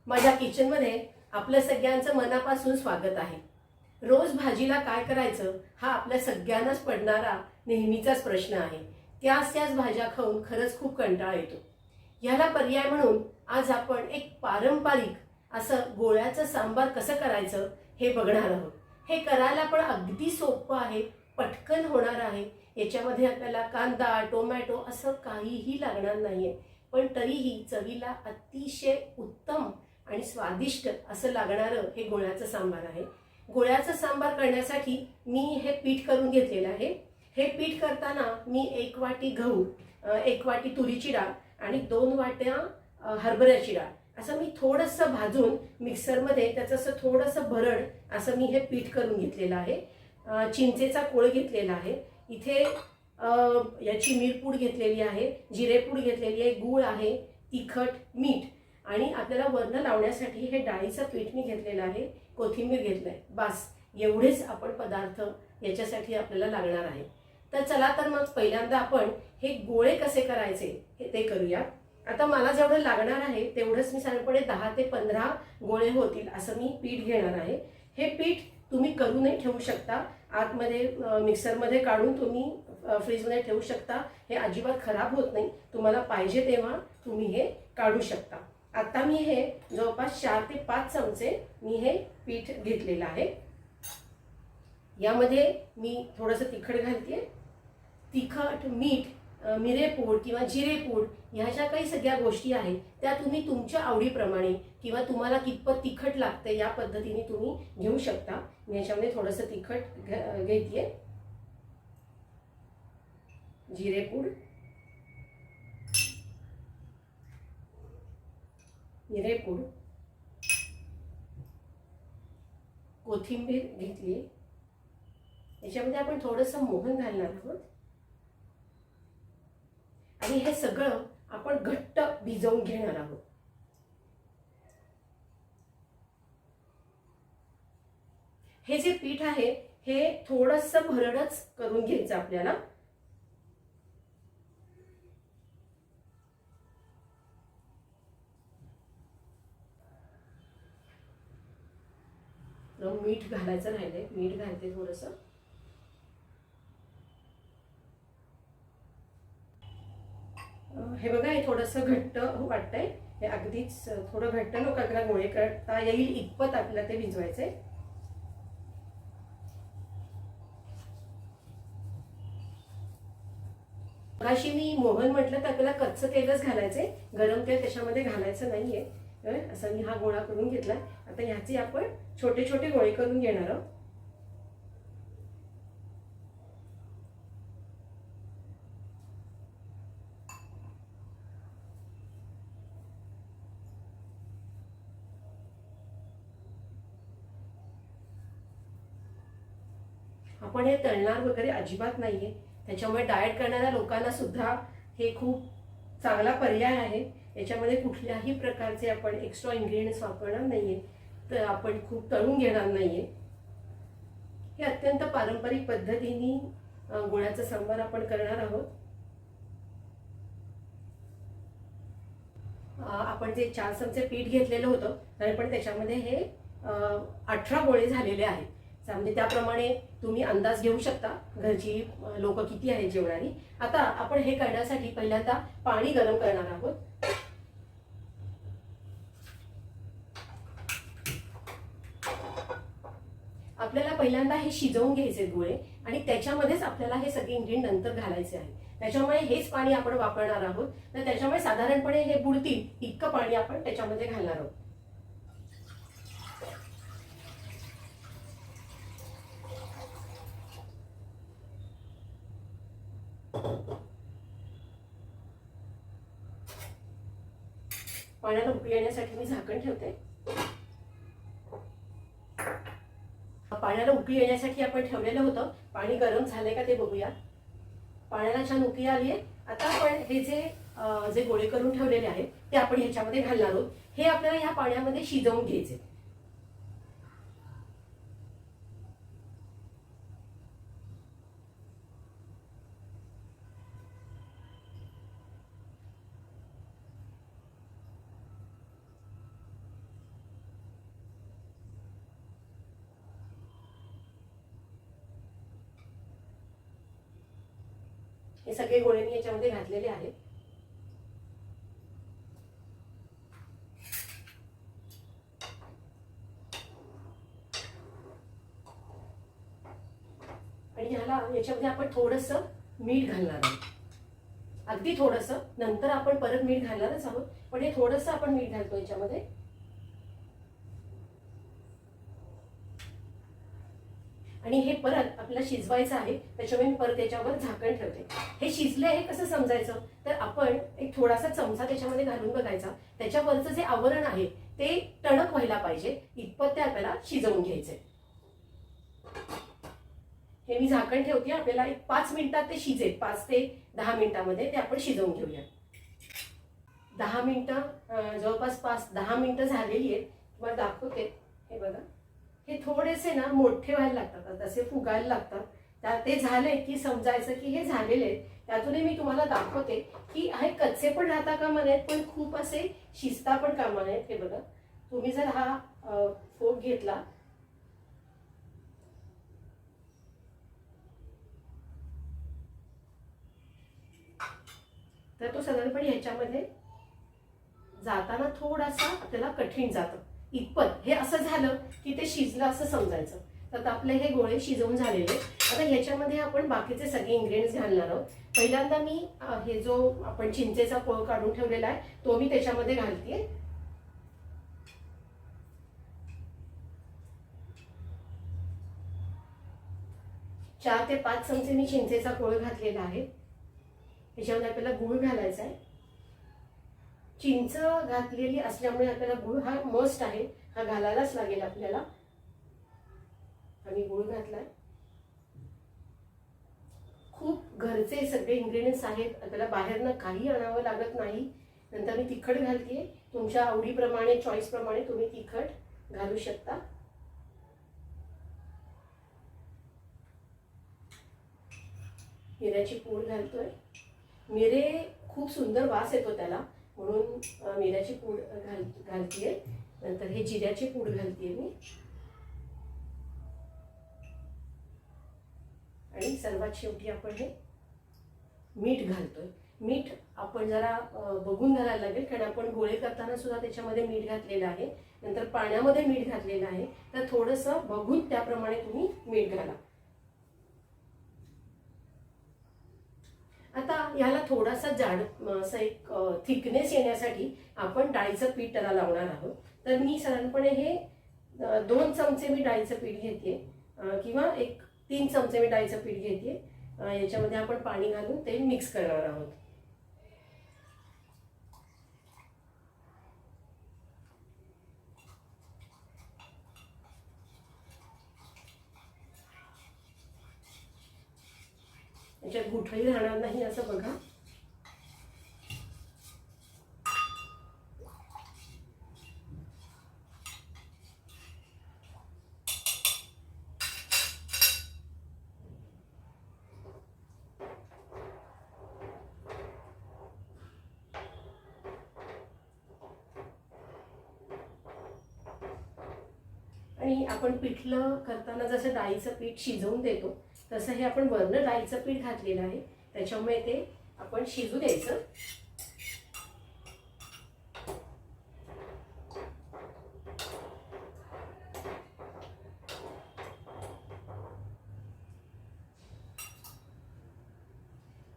माझ्या किचनमध्ये आपल्या सगळ्यांचं मनापासून स्वागत आहे। रोज भाजीला काय करायचं हा आपल्या सगळ्यांनाच पडणारा नेहमीचाच प्रश्न आहे। त्याच भाज्या खाऊन खरंच खूप कंटाळा येतो। याला पर्याय म्हणून आज आपण एक पारंपरिक असं गोळ्याचं सांबार कसं करायचं हे बघणार आहोत। हे करायला पण अगदी सोपं आहे, पटकन होणार आहे। याच्यामध्ये आपल्याला कांदा टोमॅटो असं काहीही लागणार नाहीये, पण तरीही चवीला अतिशय उत्तम आणि स्वादिष्ट असं लागणारं हे गोळ्याचं सांबार आहे। गोळ्याचं सांबार करण्यासाठी मी हे पीठ करून घेतलेलं आहे। हे पीठ करताना मी 1 वाटी गहू, 1 वाटी तुरीची डाळ आणि 2 वाट्या हरभऱ्याची डाळ असं मी थोडंसं भाजून मिक्सरमध्ये त्याचं असं थोडंसं भरड असं मी हे पीठ करून घेतलेलं आहे। चिंचेचा कोळ घेतलेला आहे, इथे याची मिरपूड घेतलेली आहे, जिरेपूड घेतलेली आहे, गूळ आहे, तिखट, मीठ आणि आपल्याला वर्ण लावण्यासाठी हे डाळीचं पीठ मी घेतलेलं आहे, कोथिंबीर घेतलंय। बस एवढेच आपण पदार्थ याच्यासाठी आपल्याला लागणार आहे। तर चला तर मग पहिल्यांदा आपण हे गोळे कसे करायचे हे ते करूया। आता मला जेवढं लागणार आहे तेवढंच मी साधारणपणे 10 ते 15 गोळे होतील असं मी पीठ घेणार आहे। हे पीठ तुम्ही करूनही ठेवू शकता, आतमध्ये मिक्सरमध्ये काढून तुम्ही फ्रीजमध्ये ठेवू शकता। हे अजिबात खराब होत नाही, तुम्हाला पाहिजे तेव्हा तुम्ही हे काढू शकता। आता मी हे जवळपास 4 ते 5 चमचे मी हे पीठ घेतलेलं आहे। यामध्ये मी थोडंसं तिखट घालते, तिखट, मीठ, मिरेपूड किंवा जिरेपूड ह्या ज्या काही सगळ्या गोष्टी आहेत त्या तुम्ही तुमच्या आवडीप्रमाणे किंवा तुम्हाला कितपत तिखट लागते या पद्धतीने तुम्ही घेऊ शकता। मी याच्यामध्ये थोडंसं तिखट घेते, जिरेपूड, मिरेपूड, कोथिंबीर घेतली, याच्यामध्ये आपण थोडंसं मोहन घालणार आहोत आणि हे सगळं आपण घट्ट भिजवून घेणार आहोत। हे जे पीठ आहे हे थोडंसं भरडच करून घ्यायचं आपल्याला। मीठ घालायचं राहिलंय, मीठ घालते थोडंसं। हे बघा हे थोडंसं घट्ट वाटतंय, हे अगदीच थोडं घट्ट नको, आपल्याला गोळे करता येईल इतपत आपल्याला ते भिजवायचंय। अशी मी मोहन म्हटलं तर आपल्याला कच्चं तेलच घालायचंय, गरम तेल त्याच्यामध्ये घालायचं नाहीये। असं मी हा गोळा करून घेतलाय। आता ह्याचे आपण छोटे छोटे गोळे करून घेणार आहोत। आपण हे तळणार वगैरे अजिबात नाहीये, त्याच्यामुळे डाएट करणाऱ्या लोकांना सुद्धा हे खूप चांगला पर्याय आहे। याच्यामध्ये कुठल्याही प्रकारचे आपण एक्स्ट्रा इन्ग्रेडियंट्स वापरणार नाहीये, तर आपण खूप तळून घेणार नाहीये। हे अत्यंत पारंपरिक पद्धतीने गोळ्याचा सांबार आपण करणार आहोत। आपण जे 4 चमचे पीठ घेतलेलं होतं तरी पण त्याच्यामध्ये हे 18 गोळे झालेले आहेत। म्हणजे त्याप्रमाणे तुम्ही अंदाज घेऊ शकता घरची लोक किती आहेत जेवणारी। आता आपण हे करण्यासाठी पहिल्यांदा पाणी गरम करणार आहोत। आपल्याला पहिल्यांदा हे शिजवून घ्यायचे गोळे आणि त्याच्यामध्येच आपल्याला हे सगळे इन्ग्रेडियंट नंतर घालायचे आहे। त्याच्यामुळे हेच पाणी आपण वापरणार आहोत, तर त्याच्यामुळे साधारणपणे हे बुडतील इतकं पाणी आपण त्याच्यामध्ये घालणार आहोत। पाण्याला उकळी येण्यासाठी मी झाकण ठेवते। पाण्याला उकळी येण्यासाठी आपण ठेवलेलं होतं, पाणी गरम झालंय का ते बघूया। पाण्याला छान उकळी आली आहे। आता आपण हे जे गोळे करून ठेवलेले आहेत ते आपण ह्याच्यामध्ये घालणार आहोत। हे आपल्याला ह्या पाण्यामध्ये शिजवून घ्यायचे। हे सगळे गोळे मी याच्यामध्ये घातलेले आहेत. आणि ह्याला याच्यामध्ये आपण थोडंसं मीठ घालणार आहोत, अगदी थोडंसं. नंतर आपण परत मीठ घालणारच आहोत, पण हे थोडंसं आपण मीठ घालतो याच्यामध्ये. आणि हे परत आपल्याला शिजवायचं आहे, त्याच्यामुळे मी परत त्याच्यावर झाकण ठेवते. हे शिजले हे कसं समजायचं, तर आपण एक थोडासा चमचा त्याच्यामध्ये घालून बघायचा. त्याच्यावरचं जे आवरण आहे ते टणक व्हायला पाहिजे, इतपत ते आपल्याला शिजवून घ्यायचंय. हे मी झाकण ठेवते, आपल्याला एक 5 मिनिटात ते शिजेल. 5 ते 10 मिनिटामध्ये ते आपण शिजवून घेऊया. 10 मिनिटं, जवळपास 5-10 मिनिटं झालेली आहेत. तुम्हाला दाखवते. हे बघा, हे थोडेसे ना मोठे व्हायला लागतात, तसे फुगायला लागतात. ते झाले की समजायचं की हे झालेले आहेत. त्यातूनही मी तुम्हाला दाखवते की हे कच्चे पण राहता कामा नयेत, पण खूप असे शिजता पण कामा नयेत. हे बघा, तुम्ही जर हा फोक घेतला तर तो साधारणपणे ह्याच्यामध्ये जाताना थोडासा आपल्याला कठीण जातं, इतपत. हे असं झालं की ते शिजलं असं समजायचं. तर आपले हे गोळे शिजवून झालेले. आता ह्याच्यामध्ये आपण बाकीचे सगळे इन्ग्रेडियंट्स घालणार आहोत. पहिल्यांदा मी हे जो आपण चिंचेचा कोळ काढून ठेवलेला आहे तो मी त्याच्यामध्ये घालते. चार ते 5 चमचे मी चिंचेचा कोळ घातलेला आहे. त्याच्यामध्ये आपल्याला गूळ घालायचा आहे. चिंच घातलेली असल्यामुळे आपल्याला गूळ हा मस्ट आहे, हा घालायलाच लागेल आपल्याला. आम्ही गूळ घातलाय. खूप घरचे सगळे इन्ग्रेडियंट्स आहेत, आपल्याला बाहेरनं काही आणावं लागत नाही. नंतर मी तिखट घालते. तुमच्या आवडीप्रमाणे, चॉईस प्रमाणे तुम्ही तिखट घालू शकता. मिऱ्याची पूड घालतोय. मिरे खूप सुंदर वास येतो त्याला, म्हणून मिऱ्याची पूड घालतीये. नंतर हे जिऱ्याची पूड घालतीये मी. आणि सर्वात शेवटी आपण हे मीठ घालतोय. मीठ आपण जरा बघून घालायला लागेल, कारण आपण गोळे करताना सुद्धा त्याच्यामध्ये मीठ घातलेलं आहे, नंतर पाण्यामध्ये मीठ घातलेलं आहे. तर थोडंसं बघून त्याप्रमाणे तुम्ही मीठ घाला. आता याला थोडासा जाड असं एक थिकनेस येण्यासाठी आपण डाळीचं पीठ त्याला लावणार आहोत. तर मी साधारणपणे हे 2 चमचे मी डाळीचं पीठ घेते, किंवा 3 चमचे मी डाळीचं पीठ घेते. याच्यामध्ये आपण पाणी घालून ते मिक्स करणार आहोत. याच्यात गुठळी राहणार नाही असं बघा. आणि आपण पिठलं करताना जसं डाळीचं पीठ शिजवून देतो, तसं हे आपण वरनं डाळीचं पीठ घातलेलं आहे, त्याच्यामुळे ते आपण शिजू द्यायचं.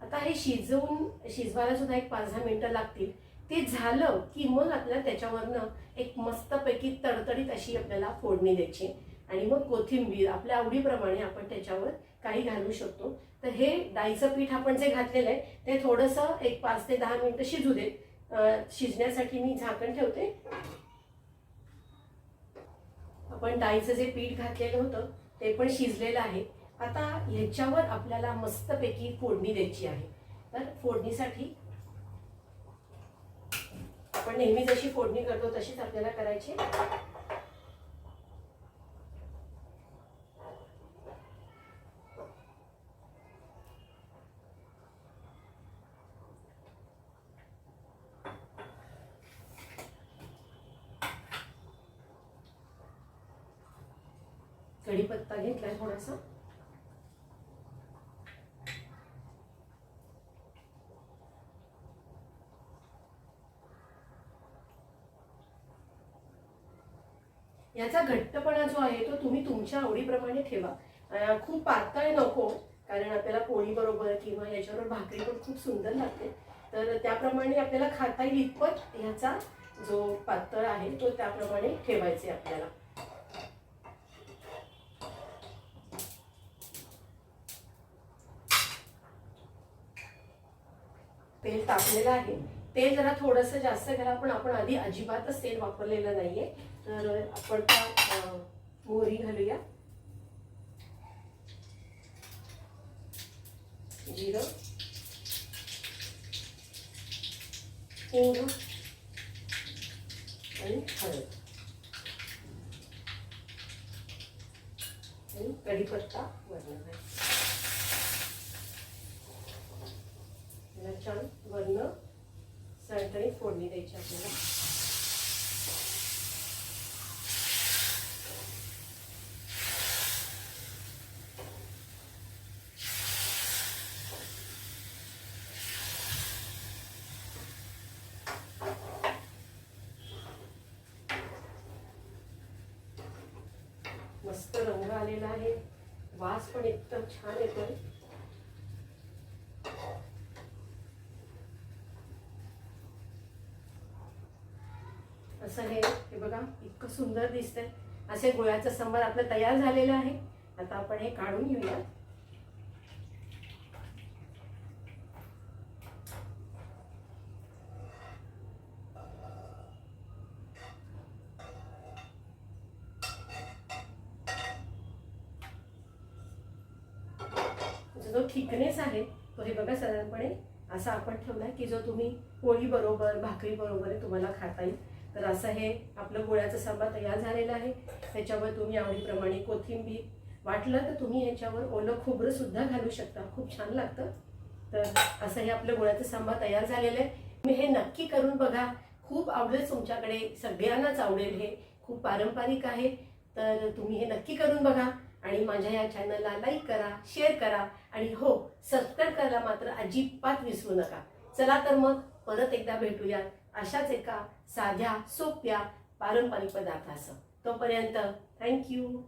आता हे शिजवायला सुद्धा एक 5-10 मिनिटं लागतील. ते झालं की मग आपल्याला त्याच्यावरनं एक मस्तपैकी तडतडीत अशी आपल्याला फोडणी द्यायची. आणि मग कोथिंबीर आपल्या आवडीप्रमाणे आपण त्याच्यावर काही घालू शकतो. तर हे डाळीचं पीठ आपण जे घातलेलं आहे ते थोडंसं एक 5 ते 10 मिनिटं शिजू दे. शिजण्यासाठी मी झाकण ठेवते. आपण डाळीचं जे पीठ घातलेलं होतं ते पण शिजलेलं आहे. आता ह्याच्यावर आपल्याला मस्तपैकी फोडणी द्यायची आहे. तर फोडणीसाठी आपण नेहमी जशी फोडणी करतो तशीच आपल्याला करायची. कढीपत्ता घेतलाय थोडासा. याचा घट्टपणा जो आहे तो तुम्ही तुमच्या आवडीप्रमाणे ठेवा. खूप पातळ नको, कारण आपल्याला पोळी बरोबर किंवा याच्यावर भाकरी पण खूप सुंदर लागते. तर त्याप्रमाणे आपल्याला खाता येईल इतपत ह्याचा जो पातळ आहे तो त्याप्रमाणे ठेवायचे आपल्याला. तेल तापलेलं आहे. तेल जरा थोडंसं जास्त घाला, पण आपण आधी अजिबातच तेल वापरलेलं नाहीये. तर आपण मोहरी घालूया, जिरं, हिंग आणि हळद आणि कढीपत्ता वरण छान वरण सणसणीत फोडणी द्यायची आपल्याला. मस्त रंग आलेला आहे, वास पण एकदम छान येतोय. असं हे बघा इतकं सुंदर दिसतंय. असे गुळाचा सांबार आपलं तयार झालेलं आहे. आता आपण हे काढून घेऊया. जो थिकनेस आहे तो हे बघा साधारणपणे असा आपण ठेवलाय की जो तुम्ही पोळी बरोबर भाकरी बरोबर तुम्हाला खाता येईल. तर असं हे आपलं गुळाचं सांबार तयार झालेलं आहे. त्याच्यावर तुम्ही आवडीप्रमाणे कोथिंबीर, वाटलं तर तुम्ही ह्याच्यावर ओलं खोबरं सुद्धा घालू शकता, खूप छान लागतं. तर असं हे आपलं गुळाचं सांबार तयार झालेलं आहे. तुम्ही हे नक्की करून बघा, खूप आवडेल तुमच्याकडे, सगळ्यांनाच आवडेल. हे खूप पारंपरिक आहे. तर तुम्ही हे नक्की करून बघा आणि माझ्या या चॅनलला लाईक करा, शेअर करा आणि हो, सबस्क्राईब करायला मात्र अजिबात विसरू नका. चला तर मग परत एकदा भेटूया अशाच एका साध्या सोप्या पारंपरिक पदार्थासह. तोपर्यंत थँक्यू.